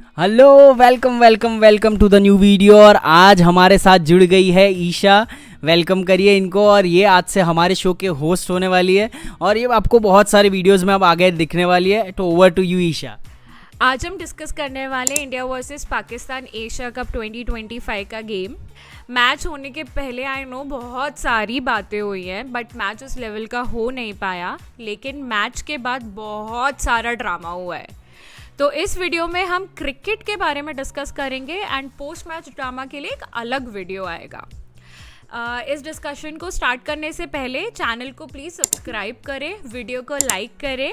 Hello, welcome welcome welcome to the new video. और आज हमारे साथ जुड़ गई है ईशा। वेलकम करिए इनको। और ये आज से हमारे शो के होस्ट होने वाली है और ये आपको बहुत सारे वीडियोस में अब आगे दिखने वाली है। तो ओवर टू यू ईशा। आज हम डिस्कस करने वाले India versus Pakistan Asia cup 2025 का गेम। मैच होने के पहले आई नो बहुत सारी बातें हुई हैं, बट मैच उस लेवल का हो नहीं पाया। लेकिन मैच के बाद बहुत सारा ड्रामा हुआ है। तो इस वीडियो में हम क्रिकेट के बारे में डिस्कस करेंगे एंड पोस्ट मैच ड्रामा के लिए एक अलग वीडियो आएगा। इस डिस्कशन को स्टार्ट करने से पहले चैनल को प्लीज़ सब्सक्राइब करें, वीडियो को लाइक करें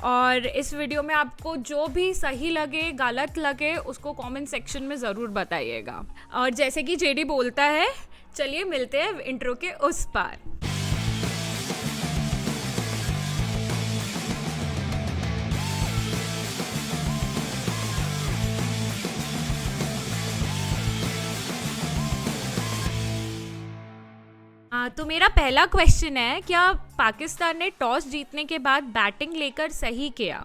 और इस वीडियो में आपको जो भी सही लगे गलत लगे उसको कमेंट सेक्शन में ज़रूर बताइएगा। और जैसे कि जेडी बोलता है, चलिए मिलते हैं इंट्रो के उस पार। तो मेरा पहला क्वेश्चन है, क्या पाकिस्तान ने टॉस जीतने के बाद बैटिंग लेकर सही किया?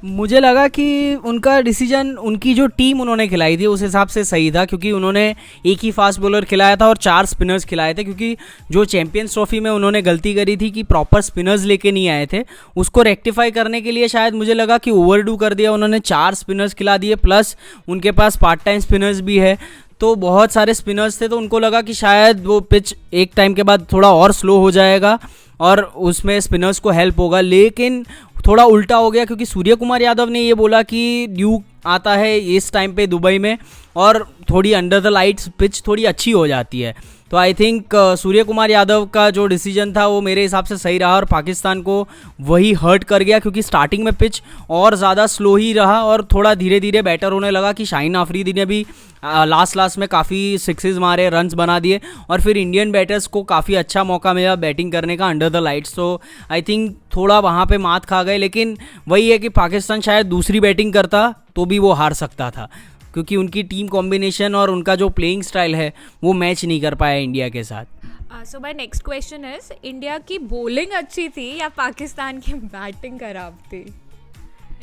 मुझे लगा कि उनका डिसीजन, उनकी जो टीम उन्होंने खिलाई थी उस हिसाब से सही था, क्योंकि उन्होंने एक ही फास्ट बॉलर खिलाया था और 4 स्पिनर्स खिलाए थे। क्योंकि जो चैंपियंस ट्रॉफी में उन्होंने गलती करी थी कि प्रॉपर स्पिनर्स लेके नहीं आए थे, उसको रेक्टिफाई करने के लिए शायद मुझे लगा कि ओवरडू कर दिया उन्होंने। 4 स्पिनर्स खिला दिए, प्लस उनके पास पार्ट टाइम स्पिनर्स भी है, तो बहुत सारे स्पिनर्स थे। तो उनको लगा कि शायद वो पिच एक टाइम के बाद थोड़ा और स्लो हो जाएगा और उसमें स्पिनर्स को हेल्प होगा। लेकिन थोड़ा उल्टा हो गया, क्योंकि सूर्य कुमार यादव ने ये बोला कि ड्यूक आता है इस टाइम पे दुबई में और थोड़ी अंडर द लाइट्स पिच थोड़ी अच्छी हो जाती है। तो आई थिंक सूर्य कुमार यादव का जो डिसीजन था वो मेरे हिसाब से सही रहा और पाकिस्तान को वही हर्ट कर गया, क्योंकि स्टार्टिंग में पिच और ज़्यादा स्लो ही रहा और थोड़ा धीरे धीरे बेटर होने लगा। कि शाहीन आफरीदी ने भी लास्ट में काफ़ी सिक्सेस मारे, रन्स बना दिए और फिर इंडियन बैटर्स को काफ़ी अच्छा मौका मिला बैटिंग करने का अंडर द लाइट्स। तो आई थिंक थोड़ा वहाँ पे मात खा गए। लेकिन वही है कि पाकिस्तान शायद दूसरी बैटिंग करता तो भी वो हार सकता था, क्योंकि उनकी टीम कॉम्बिनेशन और उनका जो प्लेइंग स्टाइल है वो मैच नहीं कर पाया इंडिया के साथ। So my next question is, India की बॉलिंग अच्छी थी या पाकिस्तान की बैटिंग खराब थी?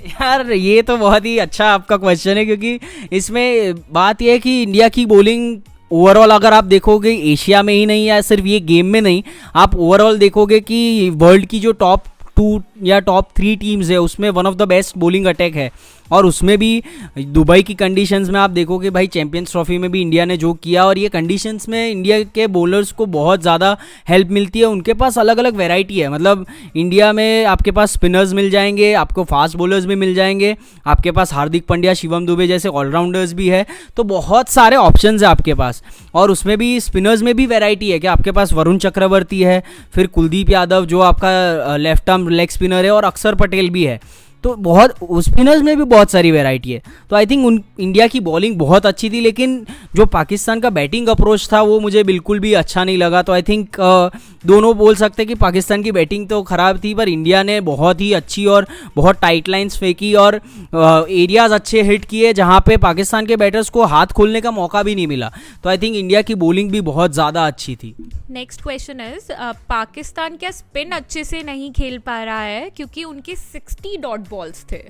यार ये तो बहुत ही अच्छा आपका क्वेश्चन है, क्योंकि इसमें बात यह है कि इंडिया की बॉलिंग ओवरऑल अगर आप देखोगे एशिया में ही नहीं या सिर्फ ये गेम में नहीं, आप ओवरऑल देखोगे कि वर्ल्ड की जो टॉप 2 या टॉप 3 टीम्स है उसमें one of the best bowling attack है। और उसमें भी दुबई की कंडीशंस में आप देखोगे भाई, चैंपियंस ट्रॉफी में भी इंडिया ने जो किया और ये कंडीशंस में इंडिया के बॉलर्स को बहुत ज़्यादा हेल्प मिलती है। उनके पास अलग अलग वैरायटी है, मतलब इंडिया में आपके पास स्पिनर्स मिल जाएंगे, आपको फास्ट बॉलर्स भी मिल जाएंगे, आपके पास हार्दिक पांड्या, शिवम दुबे जैसे ऑलराउंडर्स भी है। तो बहुत सारे ऑप्शंस है आपके पास। और उसमें भी स्पिनर्स में भी वैरायटी है कि आपके पास वरुण चक्रवर्ती है, फिर कुलदीप यादव जो आपका लेफ्ट आर्म लेग स्पिनर है, और अक्षर पटेल भी है। तो बहुत स्पिनर्स में भी बहुत सारी वैरायटी है। तो आई थिंक इंडिया की बॉलिंग बहुत अच्छी थी, लेकिन जो पाकिस्तान का बैटिंग अप्रोच था वो मुझे बिल्कुल भी अच्छा नहीं लगा। तो आई थिंक दोनों बोल सकते हैं कि पाकिस्तान की बैटिंग तो ख़राब थी, पर इंडिया ने बहुत ही अच्छी और बहुत टाइट लाइंस फेंकी और एरियाज़ अच्छे हिट किए जहाँ पे पाकिस्तान के बैटर्स को हाथ खोलने का मौका भी नहीं मिला। तो आई थिंक इंडिया की बॉलिंग भी बहुत ज़्यादा अच्छी थी। नेक्स्ट क्वेश्चन इज, पाकिस्तान क्या स्पिन अच्छे से नहीं खेल पा रहा है क्योंकि उनके 60 डॉट बॉल्स थे?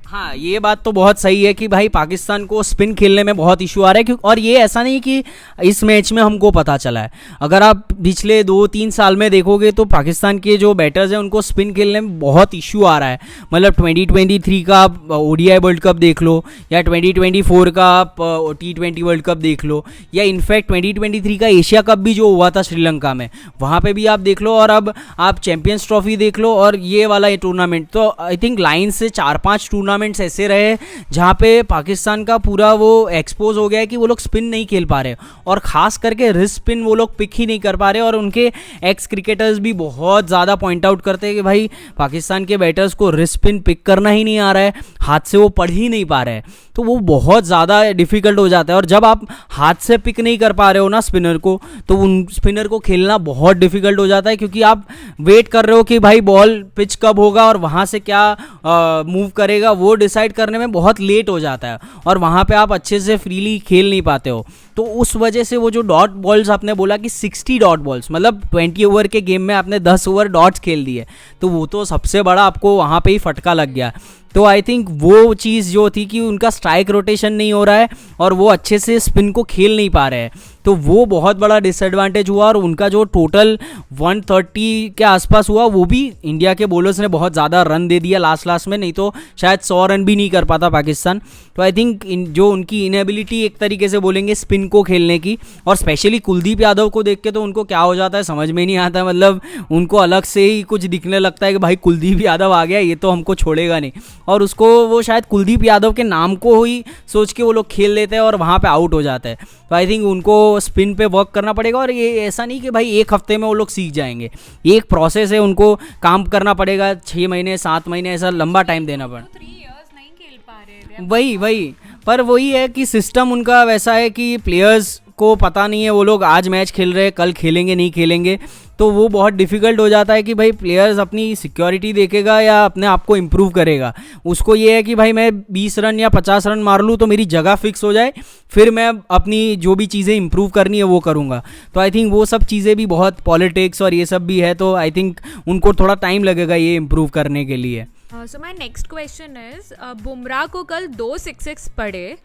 हाँ, ये बात तो बहुत सही है कि भाई पाकिस्तान को स्पिन खेलने में बहुत इशू आ रहा है। क्योंकि और ये ऐसा नहीं कि इस मैच में हमको पता चला है, अगर आप पिछले 2-3 साल में देखोगे तो पाकिस्तान के जो बैटर्स हैं उनको स्पिन खेलने में बहुत इशू आ रहा है। मतलब 2023 का आप ODI वर्ल्ड कप देख लो, या 2024 का आप T20 वर्ल्ड कप देख लो, या इनफैक्ट 2023 का एशिया कप भी जो हुआ था श्रीलंका में, वहाँ पर भी आप देख लो, और अब आप चैंपियंस ट्रॉफी देख लो और ये वाला टूर्नामेंट। तो आई थिंक लाइन से 4-5 टूर्नामेंट्स ऐसे रहे जहां पे पाकिस्तान का पूरा वो एक्सपोज हो गया है कि वो लोग स्पिन नहीं खेल पा रहे, और खास करके रिस्ट स्पिन वो लोग पिक ही नहीं कर पा रहे। और उनके एक्स क्रिकेटर्स भी बहुत ज़्यादा पॉइंट आउट करते हैं कि भाई पाकिस्तान के बैटर्स को रिस्ट स्पिन पिक करना ही नहीं आ रहा है, हाथ से वो पढ़ ही नहीं पा रहे हैं। तो वो बहुत ज़्यादा डिफिकल्ट हो जाता है। और जब आप हाथ से पिक नहीं कर पा रहे हो ना स्पिनर को, तो उन स्पिनर को खेलना बहुत डिफिकल्ट हो जाता है, क्योंकि आप वेट कर रहे हो कि भाई बॉल पिच कब होगा और वहाँ से क्या मूव करेगा, वो डिसाइड करने में बहुत लेट हो जाता है और वहाँ पे आप अच्छे से फ्रीली खेल नहीं पाते हो। तो उस वजह से वो जो डॉट बॉल्स आपने बोला कि 60 डॉट बॉल्स, मतलब 20 ओवर के गेम में आपने 10 ओवर डॉट्स खेल दिए, तो वो तो सबसे बड़ा आपको वहाँ पे ही फटका लग गया। तो आई थिंक वो चीज़ जो थी कि उनका स्ट्राइक रोटेशन नहीं हो रहा है और वो अच्छे से स्पिन को खेल नहीं पा रहे हैं, तो वो बहुत बड़ा डिसएडवांटेज हुआ। और उनका जो टोटल 130 के आसपास हुआ, वो भी इंडिया के बॉलर्स ने बहुत ज़्यादा रन दे दिया लास्ट में, नहीं तो शायद 100 रन भी नहीं कर पाता पाकिस्तान। तो आई थिंक जो उनकी इनएबिलिटी एक तरीके से बोलेंगे स्पिन को खेलने की, और स्पेशली कुलदीप यादव को देख के तो उनको क्या हो जाता है समझ में नहीं आता, मतलब उनको अलग से ही कुछ दिखने लगता है कि भाई कुलदीप यादव आ गया, ये तो हमको छोड़ेगा नहीं। और उसको वो शायद कुलदीप यादव के नाम को ही सोच के वो लोग खेल लेते हैं और वहाँ पे आउट हो जाते हैं। तो आई थिंक उनको स्पिन पे वर्क करना पड़ेगा, और ये ऐसा नहीं कि भाई एक हफ्ते में वो लोग सीख जाएंगे, ये एक प्रोसेस है, उनको काम करना पड़ेगा, 6 महीने 7 महीने ऐसा लंबा टाइम देना पड़ेगा। 3 इयर्स नहीं खेल पा रहे थे। वही पर वही है कि सिस्टम उनका वैसा है कि प्लेयर्स को पता नहीं है, वो लोग आज मैच खेल रहे हैं, कल खेलेंगे नहीं खेलेंगे, तो वो बहुत डिफ़िकल्ट हो जाता है कि भाई प्लेयर्स अपनी सिक्योरिटी देखेगा या अपने आप को इम्प्रूव करेगा। उसको ये है कि भाई मैं 20 रन या 50 रन मार लूँ तो मेरी जगह फिक्स हो जाए, फिर मैं अपनी जो भी चीज़ें इम्प्रूव करनी है वो करूँगा। तो आई थिंक वो सब चीज़ें भी बहुत पॉलिटिक्स और ये सब भी है, तो आई थिंक उनको थोड़ा टाइम लगेगा ये इम्प्रूव करने के लिए। So my next question is, Bumrah को कल 2 सिक्सेस पड़े,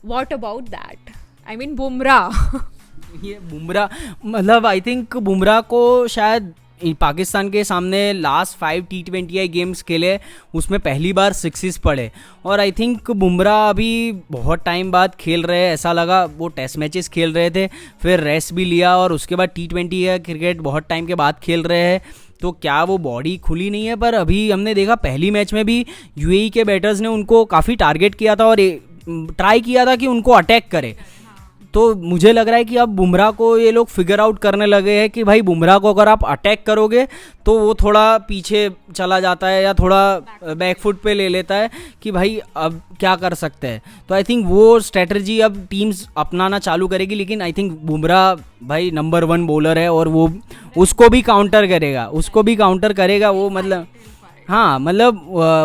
what about that? I mean Bumrah ये बुमराह, मतलब आई थिंक बुमराह को शायद पाकिस्तान के सामने लास्ट 5 T20I गेम्स खेले, उसमें पहली बार 6 पड़े, और आई थिंक बुमराह अभी बहुत टाइम बाद खेल रहे हैं, ऐसा लगा वो टेस्ट मैचेस खेल रहे थे, फिर रेस्ट भी लिया और उसके बाद T20 का क्रिकेट बहुत टाइम के बाद खेल रहे हैं, तो क्या वो बॉडी खुली नहीं है? पर अभी हमने देखा पहली मैच में भी UAE के बैटर्स ने उनको काफ़ी टारगेट किया था और ट्राई किया था कि उनको अटैक करे। तो मुझे लग रहा है कि अब बुमराह को ये लोग फिगर आउट करने लगे हैं कि भाई बुमराह को अगर आप अटैक करोगे तो वो थोड़ा पीछे चला जाता है या थोड़ा बैकफुट पे ले लेता है कि भाई अब क्या कर सकते हैं। तो आई थिंक वो स्ट्रेटजी अब टीम्स अपनाना चालू करेगी, लेकिन आई थिंक बुमराह भाई नंबर 1 बॉलर है और वो उसको भी काउंटर करेगा वो, मतलब हाँ, मतलब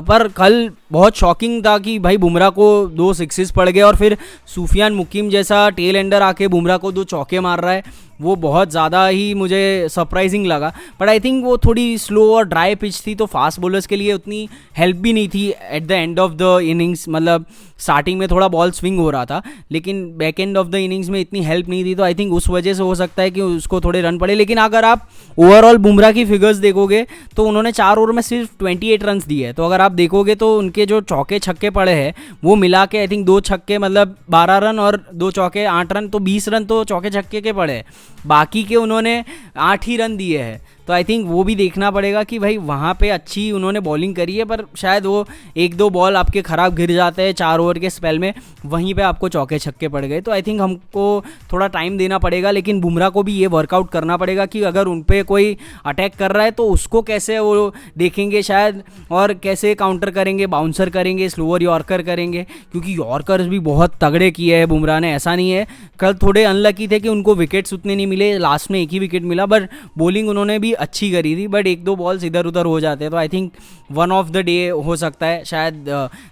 पर कल बहुत शॉकिंग था कि भाई बुमराह को 2 सिक्सेस पड़ गए और फिर सूफियान मुकीम जैसा टेल एंडर आके बुमराह को 2 चौके मार रहा है, वो बहुत ज़्यादा ही मुझे सरप्राइजिंग लगा। बट आई थिंक वो थोड़ी स्लो और ड्राई पिच थी, तो फास्ट बॉलर्स के लिए उतनी हेल्प भी नहीं थी at the end of the innings, मतलब स्टार्टिंग में थोड़ा बॉल स्विंग हो रहा था लेकिन back end of the innings में इतनी हेल्प नहीं थी, तो आई थिंक उस वजह से हो सकता है कि उसको थोड़े रन पड़े। लेकिन अगर आप ओवरऑल बुमराह की फिगर्स देखोगे तो उन्होंने 4 ओवर में सिर्फ 28 रन दिए, तो अगर आप देखोगे तो उनके जो चौके छक्के पड़े हैं वो मिला के आई थिंक 2 छक्के मतलब 12 रन और 2 चौके 8 रन, तो 20 रन तो चौके छक्के के पड़े, बाकी के उन्होंने 8 ही रन दिए हैं। तो आई थिंक वो भी देखना पड़ेगा कि भाई वहाँ पे अच्छी उन्होंने बॉलिंग करी है, पर शायद वो 1-2 बॉल आपके ख़राब गिर जाते हैं 4 ओवर के स्पेल में, वहीं पे आपको चौके छक्के पड़ गए। तो आई थिंक हमको थोड़ा टाइम देना पड़ेगा, लेकिन बुमराह को भी ये वर्कआउट करना पड़ेगा कि अगर उन पर कोई अटैक कर रहा है तो उसको कैसे वो देखेंगे शायद, और कैसे काउंटर करेंगे, बाउंसर करेंगे, स्लोअर यॉर्कर करेंगे, क्योंकि यॉर्कर्स भी बहुत तगड़े किए हैं बुमराह ने। ऐसा नहीं है, कल थोड़े अनलकी थे कि उनको विकेट्स उतने नहीं मिले, लास्ट में 1 ही विकेट मिला, बट बॉलिंग उन्होंने भी अच्छी करी थी, बट 1-2 बॉल्स इधर उधर हो जाते हैं। तो I think one of the day हो सकता है शायद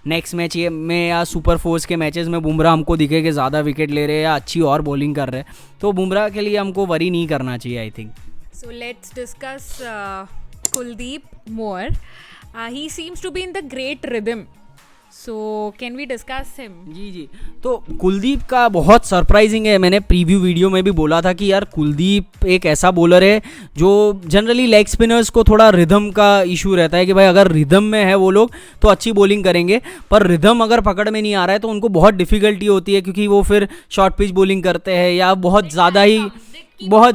नेक्स्ट मैच में या सुपर फोर्स के मैचेस में बुमराह हमको दिखे कि ज़्यादा विकेट ले रहे हैं या अच्छी और बॉलिंग कर रहे हैं, तो बुमराह के लिए हमको वरी नहीं करना चाहिए I think. So let's discuss Kuldeep more. He seems to be in the great rhythm. So can we discuss him? जी, तो कुलदीप का बहुत सरप्राइजिंग है। मैंने प्रीव्यू वीडियो में भी बोला था कि यार कुलदीप एक ऐसा बॉलर है जो जनरली लेग स्पिनर्स को थोड़ा रिदम का इशू रहता है कि भाई अगर रिदम में है वो लोग तो अच्छी बॉलिंग करेंगे, पर रिदम अगर पकड़ में नहीं आ रहा है तो उनको बहुत डिफिकल्टी होती है, क्योंकि वो फिर शॉर्ट पिच बॉलिंग करते हैं या बहुत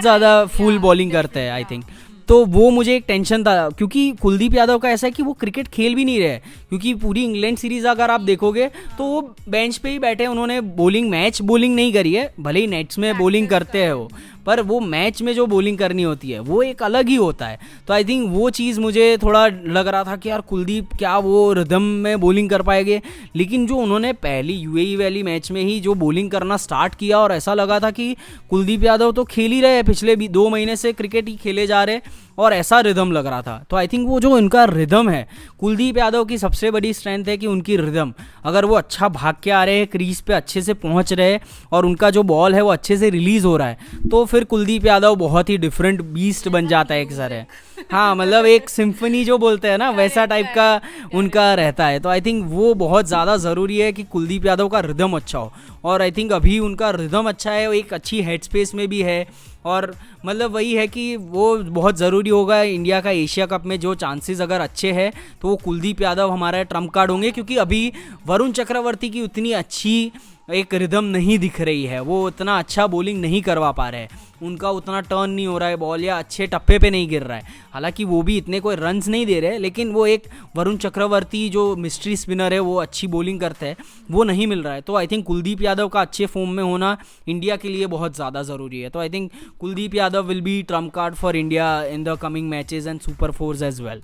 ज़्यादा फुल बॉलिंग करते हैं आई थिंक। तो वो मुझे एक टेंशन था, क्योंकि कुलदीप यादव का ऐसा है कि वो क्रिकेट खेल भी नहीं रहे, क्योंकि पूरी इंग्लैंड सीरीज़ अगर आप देखोगे तो वो बेंच पे ही बैठे, उन्होंने मैच बॉलिंग नहीं करी है, भले ही नेट्स में बॉलिंग करते हैं वो, पर वो मैच में जो बॉलिंग करनी होती है वो एक अलग ही होता है। तो आई थिंक वो चीज़ मुझे थोड़ा लग रहा था कि यार कुलदीप क्या वो रिदम में बॉलिंग कर पाएंगे, लेकिन जो उन्होंने पहली UAE वाली मैच में ही जो बॉलिंग करना स्टार्ट किया और ऐसा लगा था कि कुलदीप यादव तो खेल ही रहे, पिछले 2 महीने से क्रिकेट ही खेले जा रहे और ऐसा रिदम लग रहा था। तो आई थिंक वो जो उनका रिदम है, कुलदीप यादव की सबसे बड़ी स्ट्रेंथ है कि उनकी रिदम, अगर वो अच्छा भाग के आ रहे हैं, क्रीज पे अच्छे से पहुंच रहे हैं और उनका जो बॉल है वो अच्छे से रिलीज़ हो रहा है, तो फिर कुलदीप यादव बहुत ही डिफरेंट बीस्ट बन जाता है एक सर है। हाँ मतलब एक सिम्फनी जो बोलते हैं ना वैसा टाइप का उनका रहता है। तो आई थिंक वो बहुत ज़्यादा ज़रूरी है कि कुलदीप यादव का रिदम अच्छा हो, और आई थिंक अभी उनका रिदम अच्छा है, वो एक अच्छी हेड स्पेस में भी है, और मतलब वही है कि वो बहुत ज़रूरी होगा इंडिया का एशिया कप में। जो चांसेस अगर अच्छे हैं तो वो कुलदीप यादव हमारा ट्रम्प कार्ड होंगे, क्योंकि अभी वरुण चक्रवर्ती की उतनी अच्छी एक रिदम नहीं दिख रही है, वो उतना अच्छा बॉलिंग नहीं करवा पा रहे हैं, उनका उतना टर्न नहीं हो रहा है बॉल, या अच्छे टप्पे पे नहीं गिर रहा है। हालांकि वो भी इतने कोई रन्स नहीं दे रहे, लेकिन वो एक वरुण चक्रवर्ती जो मिस्ट्री स्पिनर है वो अच्छी बॉलिंग करते हैं, वो नहीं मिल रहा है। तो आई थिंक कुलदीप यादव का अच्छे फॉर्म में होना इंडिया के लिए बहुत ज़्यादा ज़रूरी है। तो I think Kuldeep Yadav will be trump card for India in the coming matches and super fours as well.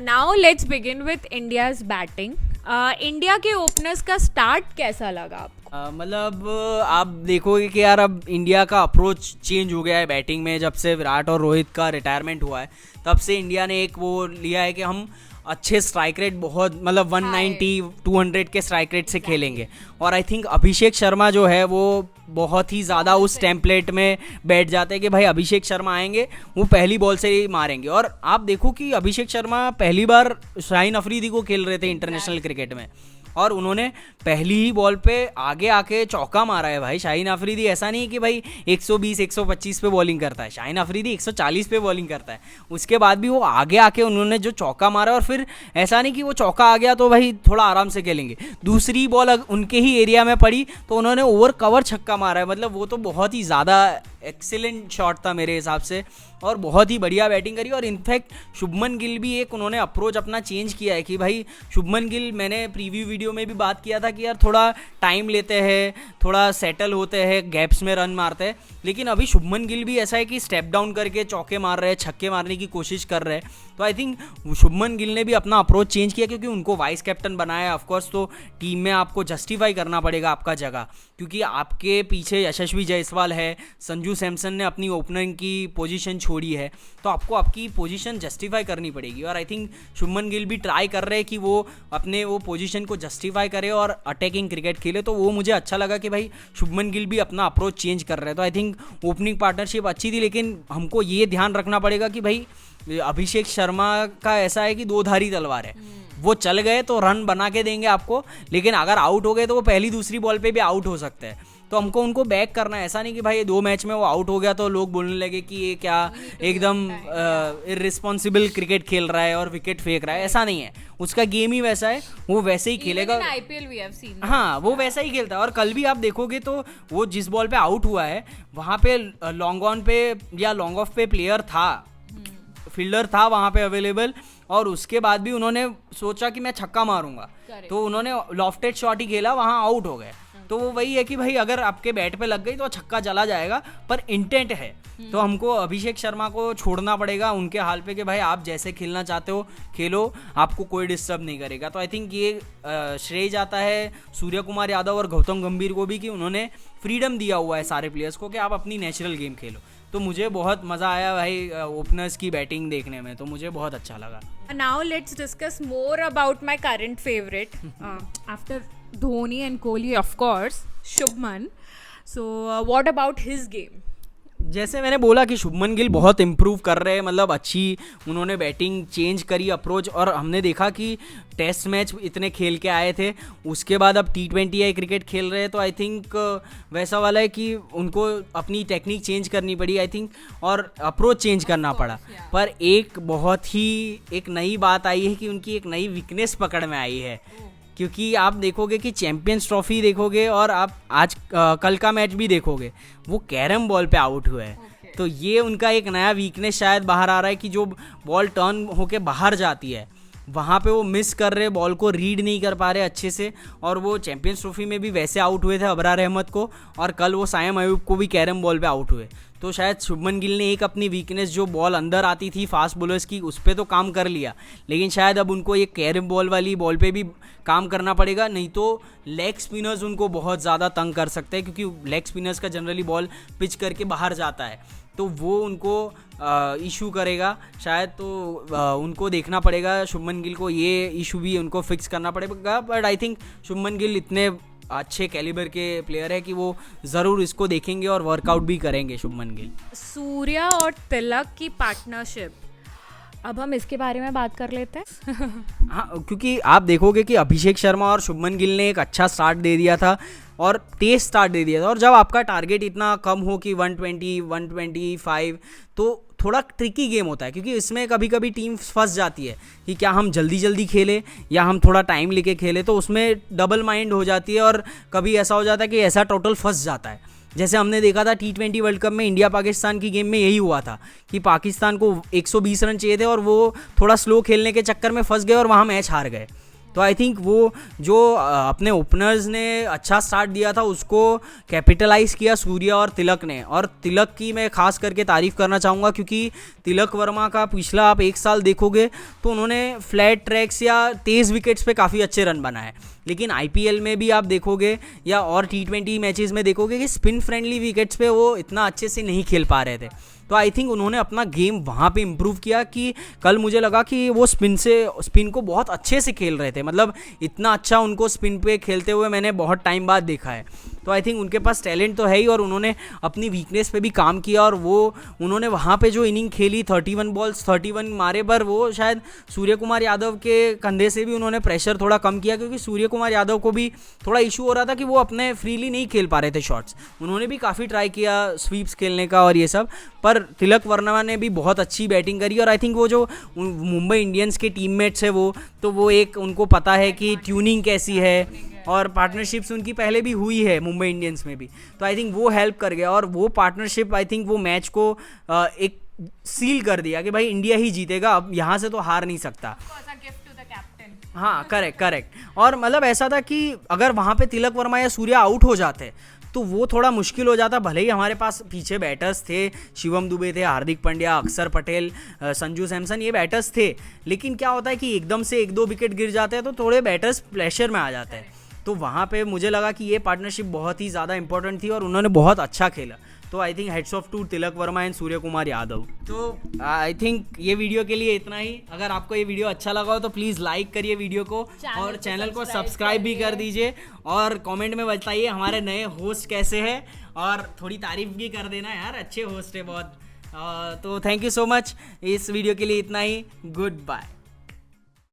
Now let's begin with India's batting. India के ओपनर्स का स्टार्ट कैसा लगा आपको? मतलब आप देखोगे कि यार अब इंडिया का अप्रोच चेंज हो गया है बैटिंग में, जब से विराट और रोहित का रिटायरमेंट हुआ है तब से इंडिया ने एक वो लिया है कि हम अच्छे स्ट्राइक रेट, बहुत मतलब 190 200 के स्ट्राइक रेट से खेलेंगे। और आई थिंक अभिषेक शर्मा जो है वो बहुत ही ज़्यादा उस टेम्पलेट में बैठ जाते हैं कि भाई अभिषेक शर्मा आएंगे वो पहली बॉल से ही मारेंगे। और आप देखो कि अभिषेक शर्मा पहली बार शाहीन अफरीदी को खेल रहे थे इंटरनेशनल क्रिकेट में, और उन्होंने पहली ही बॉल पे आगे आके चौका मारा है। भाई शाहीन अफरीदी ऐसा नहीं कि भाई 120 125 पे बॉलिंग करता है, शाहीन अफरीदी 140 पे बॉलिंग करता है, उसके बाद भी वो आगे आके उन्होंने जो चौका मारा, और फिर ऐसा नहीं कि वो चौका आ गया तो भाई थोड़ा आराम से खेलेंगे, दूसरी बॉल उनके ही एरिया में पड़ी तो उन्होंने ओवर कवर छक्का मारा है। मतलब वो तो बहुत ही ज़्यादा एक्सीलेंट शॉट था मेरे हिसाब से, और बहुत ही बढ़िया बैटिंग करी। और इनफैक्ट शुभमन गिल भी एक उन्होंने अप्रोच अपना चेंज किया है कि भाई शुभमन गिल, मैंने प्रीव्यू वीडियो में भी बात किया था कि यार थोड़ा टाइम लेते हैं, थोड़ा सेटल होते हैं, गैप्स में रन मारते हैं, लेकिन अभी शुभमन गिल भी ऐसा है कि स्टेप डाउन करके चौके मार रहे हैं, छक्के मारने की कोशिश कर रहे हैं। तो आई थिंक शुभमन गिल ने भी अपना अप्रोच चेंज किया, क्योंकि उनको वाइस कैप्टन बनाया। ऑफकोर्स तो टीम में आपको जस्टिफाई करना पड़ेगा आपका जगह, क्योंकि आपके पीछे यशस्वी जायसवाल है, संजू सैमसन ने अपनी ओपनिंग की पोजीशन छोड़ी है, तो आपको आपकी पोजीशन जस्टिफाई करनी पड़ेगी। और आई थिंक शुभमन गिल भी ट्राई कर रहे हैं कि वो अपने वो पोजीशन को जस्टिफाई करे और अटैकिंग क्रिकेट खेले। तो वो मुझे अच्छा लगा कि भाई शुभमन गिल भी अपना अप्रोच चेंज कर रहे हैं। तो आई थिंक ओपनिंग पार्टनरशिप अच्छी थी, लेकिन हमको ये ध्यान रखना पड़ेगा कि भाई अभिषेक शर्मा का ऐसा है कि दो धारी तलवार है, वो चल गए तो रन बना के देंगे आपको, लेकिन अगर आउट हो गए तो वो पहली दूसरी बॉल पे भी आउट हो सकते हैं। तो हमको उनको बैक करना है, ऐसा नहीं कि भाई 2 मैच में वो आउट हो गया तो लोग बोलने लगे कि ये क्या एकदम इररिस्पॉन्सिबल क्रिकेट खेल रहा है और विकेट फेंक रहा है। ऐसा नहीं है, उसका गेम ही वैसा है, वो वैसे ही खेलेगा। IPL we have seen हाँ, वो वैसा ही खेलता है। और कल भी आप देखोगे तो वो जिस बॉल पे आउट हुआ है वहाँ पे लॉन्ग ऑन पे या लॉन्ग ऑफ पे प्लेयर था, फील्डर था वहाँ पे अवेलेबल, और उसके बाद भी उन्होंने सोचा कि मैं छक्का मारूंगा, तो उन्होंने लॉफ्टेड शॉट ही खेला, वहाँ आउट हो गए। तो वो वही है कि भाई अगर आपके बैट पे लग गई तो छक्का चला जाएगा, पर इंटेंट है। तो हमको अभिषेक शर्मा को छोड़ना पड़ेगा उनके हाल पे कि भाई आप जैसे खेलना चाहते हो खेलो, आपको कोई डिस्टर्ब नहीं करेगा। तो आई थिंक ये श्रेय जाता है सूर्य कुमार यादव और गौतम गंभीर को भी कि उन्होंने फ्रीडम दिया हुआ है सारे प्लेयर्स को कि आप अपनी नेचुरल गेम खेलो। तो मुझे बहुत मज़ा आया भाई ओपनर्स की बैटिंग देखने में, तो मुझे बहुत अच्छा लगा। Now let's discuss more about my current favorite after Dhoni and Kohli, of course, Shubman. So what about his game? जैसे मैंने बोला कि शुभमन गिल बहुत इम्प्रूव कर रहे हैं, मतलब अच्छी उन्होंने बैटिंग चेंज करी अप्रोच, और हमने देखा कि टेस्ट मैच इतने खेल के आए थे, उसके बाद अब T20I क्रिकेट खेल रहे हैं। तो आई थिंक वैसा वाला है कि उनको अपनी टेक्निक चेंज करनी पड़ी आई थिंक, और अप्रोच चेंज करना पड़ा। पर एक बहुत ही एक नई बात आई है कि उनकी एक नई वीकनेस पकड़ में आई है, क्योंकि आप देखोगे कि चैंपियंस ट्रॉफी देखोगे और आप आज कल का मैच भी देखोगे, वो कैरम बॉल पे आउट हुए हैं। तो ये उनका एक नया वीकनेस शायद बाहर आ रहा है कि जो बॉल टर्न होके बाहर जाती है वहाँ पे वो मिस कर रहे, बॉल को रीड नहीं कर पा रहे अच्छे से। और वो चैंपियंस ट्रॉफी में भी वैसे आउट हुए थे अबरार अहमद को, और कल वो सायम अयूब को भी कैरम बॉल पे आउट हुए। तो शायद शुभमन गिल ने एक अपनी वीकनेस जो बॉल अंदर आती थी फास्ट बॉलर्स की, उस पर तो काम कर लिया, लेकिन शायद अब उनको एक कैरम बॉल वाली बॉल पे भी काम करना पड़ेगा, नहीं तो लेग स्पिनर्स उनको बहुत ज़्यादा तंग कर सकते हैं, क्योंकि लेग स्पिनर्स का जनरली बॉल पिच करके बाहर जाता है, तो वो उनको इशू करेगा शायद। तो उनको देखना पड़ेगा शुभमन गिल को, ये इशू भी उनको फिक्स करना पड़ेगा। But I think Shubman Gill इतने अच्छे कैलिबर के प्लेयर है कि वो ज़रूर इसको देखेंगे और वर्कआउट भी करेंगे शुभमन गिल। सूर्या और तिलक की पार्टनरशिप अब हम इसके बारे में बात कर लेते हैं। हाँ, क्योंकि आप देखोगे कि अभिषेक शर्मा और शुभमन गिल ने एक अच्छा स्टार्ट दे दिया था और तेज स्टार्ट दे दिया था, और जब आपका टारगेट इतना कम हो कि 120 125, तो थोड़ा ट्रिकी गेम होता है, क्योंकि इसमें कभी कभी टीम फंस जाती है कि क्या हम जल्दी जल्दी खेलें या हम थोड़ा टाइम लेके खेलें, तो उसमें डबल माइंड हो जाती है और कभी ऐसा हो जाता है कि ऐसा टोटल फंस जाता है। जैसे हमने देखा था T20 वर्ल्ड कप में इंडिया पाकिस्तान की गेम में यही हुआ था कि पाकिस्तान को 120 रन चाहिए थे और वो थोड़ा स्लो खेलने के चक्कर में फंस गए और वहाँ मैच हार गए। तो आई थिंक वो जो अपने ओपनर्स ने अच्छा स्टार्ट दिया था उसको कैपिटलाइज किया सूर्या और तिलक ने, और तिलक की मैं खास करके तारीफ़ करना चाहूँगा, क्योंकि तिलक वर्मा का पिछला आप एक साल देखोगे तो उन्होंने फ्लैट ट्रैक्स या तेज़ विकेट्स पे काफ़ी अच्छे रन बनाए, लेकिन IPL में भी आप देखोगे या और T20 मैचेस में देखोगे कि स्पिन फ्रेंडली विकेट्स पे वो इतना अच्छे से नहीं खेल पा रहे थे। तो आई थिंक उन्होंने अपना गेम वहाँ पे इम्प्रूव किया कि कल मुझे लगा कि वो स्पिन को बहुत अच्छे से खेल रहे थे, मतलब इतना अच्छा उनको स्पिन पे खेलते हुए मैंने बहुत टाइम बाद देखा है। तो आई थिंक उनके पास टैलेंट तो है ही, और उन्होंने अपनी वीकनेस पे भी काम किया, और वो उन्होंने वहाँ पे जो इनिंग खेली 31 बॉल्स 31 मारे पर, वो शायद सूर्य कुमार यादव के कंधे से भी उन्होंने प्रेशर थोड़ा कम किया, क्योंकि सूर्य कुमार यादव को भी थोड़ा इशू हो रहा था कि वो अपने फ्रीली नहीं खेल पा रहे थे शॉट्स। उन्होंने भी काफ़ी ट्राई किया स्वीप्स खेलने का और ये सब, पर तिलक वर्मा ने भी बहुत अच्छी बैटिंग करी। और आई थिंक वो जो मुंबई इंडियंस के टीममेट्स है वो एक उनको पता है कि ट्यूनिंग कैसी है, और पार्टनरशिप्स उनकी पहले भी हुई है मुंबई इंडियंस में भी, तो आई थिंक वो हेल्प कर गया, और वो पार्टनरशिप आई थिंक वो मैच को एक सील कर दिया कि भाई इंडिया ही जीतेगा, अब यहाँ से तो हार नहीं सकता। हाँ, करेक्ट। और मतलब ऐसा था कि अगर वहाँ पे तिलक वर्मा या सूर्या आउट हो जाते तो वो थोड़ा मुश्किल हो जाता, भले ही हमारे पास पीछे बैटर्स थे, शिवम दुबे थे, हार्दिक पांड्या, अक्षर पटेल, संजू सैमसन, ये बैटर्स थे, लेकिन क्या होता है कि एकदम से 1-2 विकेट गिर जाते हैं तो थोड़े बैटर्स प्रेशर में आ जाते हैं। तो वहाँ पे मुझे लगा कि ये पार्टनरशिप बहुत ही ज़्यादा इंपॉर्टेंट थी और उन्होंने बहुत अच्छा खेला। तो I think hats off to Tilak Varma and Surya Kumar Yadav. तो आई थिंक ये वीडियो के लिए इतना ही। अगर आपको ये वीडियो अच्छा लगा हो तो प्लीज़ लाइक करिए वीडियो को और चैनल को सब्सक्राइब भी कर दीजिए, और कमेंट में बताइए हमारे नए होस्ट कैसे हैं, और थोड़ी तारीफ भी कर देना यार, अच्छे होस्ट है बहुत। तो थैंक यू सो मच। इस वीडियो के लिए इतना ही। Good bye.